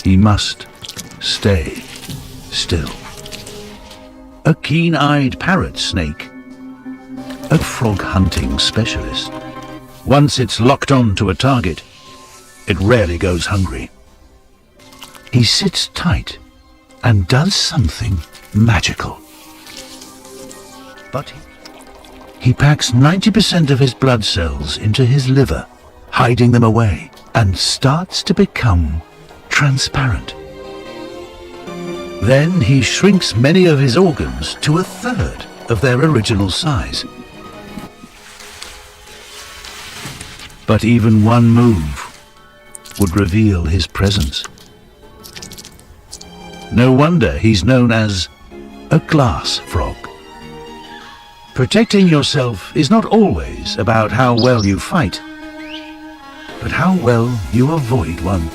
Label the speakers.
Speaker 1: He must stay still. A keen-eyed parrot snake, a frog hunting specialist. Once it's locked on to a target, it rarely goes hungry. He sits tight and does something magical. But he packs 90% of his blood cells into his liver, hiding them away, and starts to become transparent. Then he shrinks many of his organs to a third of their original size. But even one move would reveal his presence. No wonder he's known as a glass frog. Protecting yourself is not always about how well you fight, but how well you avoid one.